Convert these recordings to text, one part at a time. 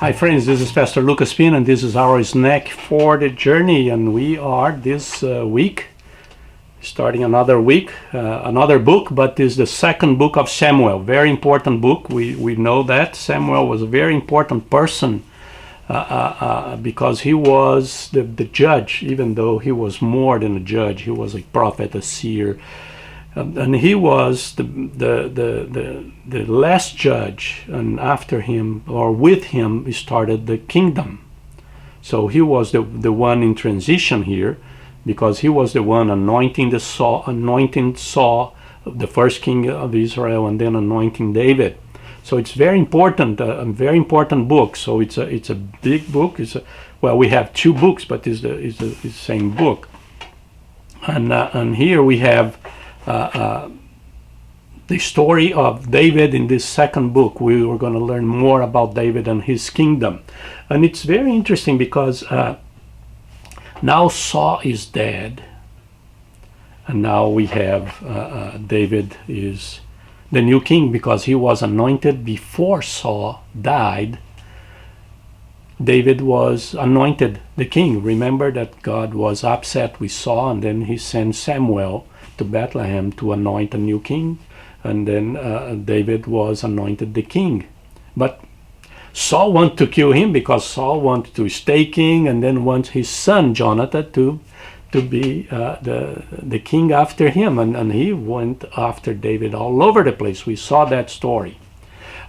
Hi friends, this is Pastor Lucas Pin and this is our snack for the journey, and we are this week starting another week, another book, but this is the second book of Samuel. Very important book. We know that Samuel was a very important person because he was the judge, even though he was more than a judge. He was a prophet, a seer, and he was the last judge, and after him or with him he started the kingdom. So he was the one in transition here, because he was the one anointing Saul, the first king of Israel, and then anointing David. So it's very important, a very important book. So it's a big book. Well, we have two books, but it's the same book. And here we have the story of David in this second book. We were going to learn more about David and his kingdom. And it's very interesting because now Saul is dead, and now we have David is the new king because he was anointed before Saul died. David was anointed the king. Remember that God was upset with Saul, and then he sent Samuel to Bethlehem to anoint a new king, and then David was anointed the king. But Saul wanted to kill him because Saul wanted to stay king, and then wants his son Jonathan to be the king after him, and he went after David all over the place. We saw that story.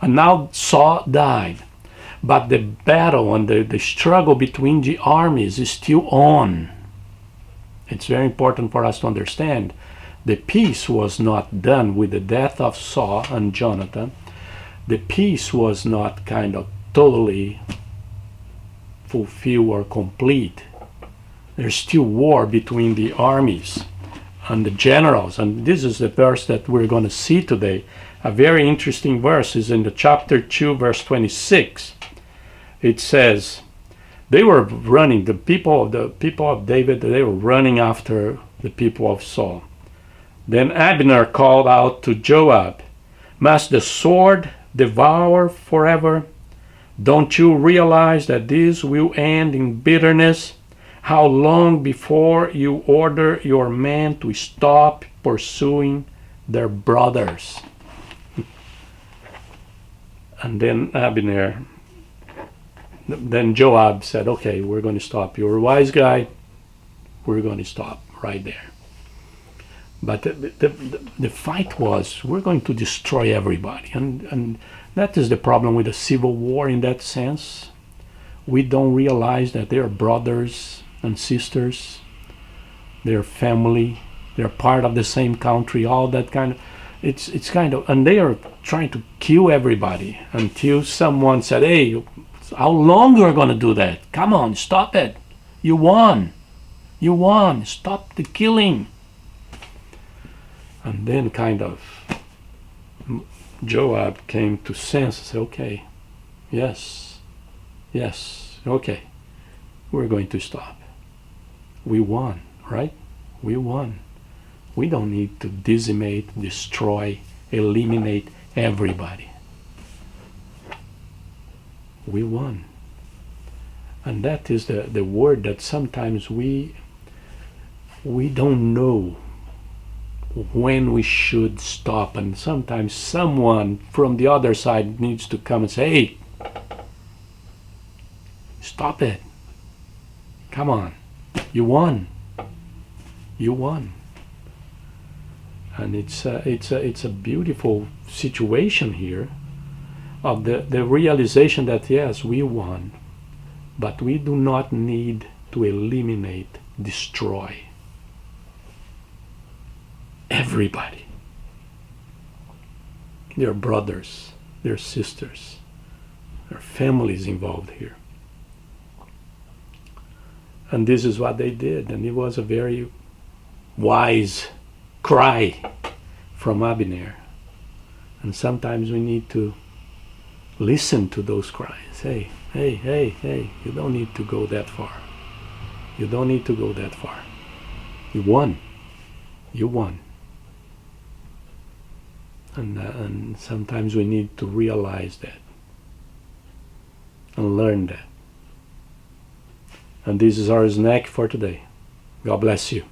And now Saul died, but the battle and the struggle between the armies is still on. It's very important for us to understand the peace was not done with the death of Saul and Jonathan. The peace was not kind of totally fulfilled or complete. There's still war between the armies and the generals, and this is the verse that we're going to see today. A very interesting verse is in the chapter 2, verse 26. It says, they were running, the people of David, they were running after the people of Saul. Then Abner called out to Joab, must the sword devour forever? Don't you realize that this will end in bitterness? How long before you order your men to stop pursuing their brothers? And then Joab said, okay, we're going to stop. You're a wise guy. We're going to stop right there. But the fight was, we're going to destroy everybody. And that is the problem with the civil war in that sense. We don't realize that they're brothers and sisters. They're family. They're part of the same country, all that kind of, it's kind of, and they are trying to kill everybody until someone said, hey, how long you're going to do that? Come on, stop it. You won. You won. Stop the killing. And then kind of Joab came to sense and said, okay, yes, okay, we're going to stop. We won, right? We won. We don't need to decimate, destroy, eliminate everybody. We won. And that is the word that sometimes we don't know when we should stop, and sometimes someone from the other side needs to come and say, hey, stop it. Come on. You won. You won. And it's a beautiful situation here of the realization that yes, we won, but we do not need to eliminate, destroy everybody. Their brothers, their sisters, their families involved here. And this is what they did, and it was a very wise cry from Abner. And sometimes we need to listen to those cries. Hey, you don't need to go that far. You don't need to go that far. You won. You won. And sometimes we need to realize that. and learn that. And this is our snack for today. God bless you.